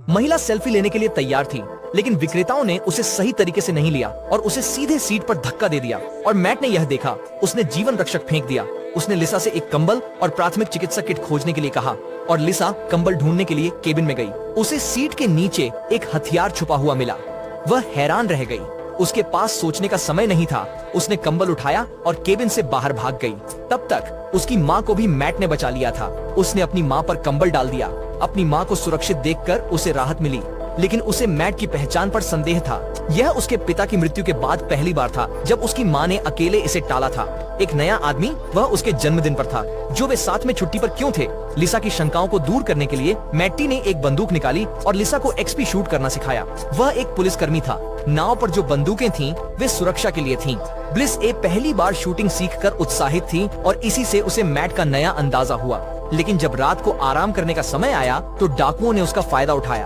महिला सेल्फी लेने के लिए तैयार थी, लेकिन विक्रेताओं ने उसे सही तरीके से नहीं लिया और उसे सीधे सीट पर धक्का दे दिया। और मैट ने यह देखा, उसने जीवन रक्षक फेंक दिया। उसने लिसा से एक कंबल और प्राथमिक चिकित्सा किट खोजने के लिए कहा और लिसा कंबल ढूंढने के लिए केबिन में गई। उसे सीट के नीचे एक हथियार छुपा हुआ मिला। वह हैरान रह गई। उसके पास सोचने का समय नहीं था। उसने कंबल उठाया और केबिन से बाहर भाग गई। तब तक उसकी माँ को भी मैट ने बचा लिया था। उसने अपनी माँ पर कंबल डाल दिया। अपनी माँ को सुरक्षित देखकर उसे राहत मिली, लेकिन उसे मैट की पहचान पर संदेह था। यह उसके पिता की मृत्यु के बाद पहली बार था जब उसकी माँ ने अकेले इसे टाला था। एक नया आदमी, वह उसके जन्मदिन पर था। जो वे साथ में छुट्टी पर क्यों थे? लिसा की शंकाओं को दूर करने के लिए मैट्टी ने एक बंदूक निकाली और लिसा को एक्सपी शूट करना सिखाया। वह एक पुलिसकर्मी था। नाव पर जो बंदूकें थीं, वे सुरक्षा के लिए थीं। ब्लिस ए पहली बार शूटिंग सीखकर उत्साहित थी और इसी से उसे मैट का नया अंदाजा हुआ। लेकिन जब रात को आराम करने का समय आया तो डाकुओं ने उसका फायदा उठाया।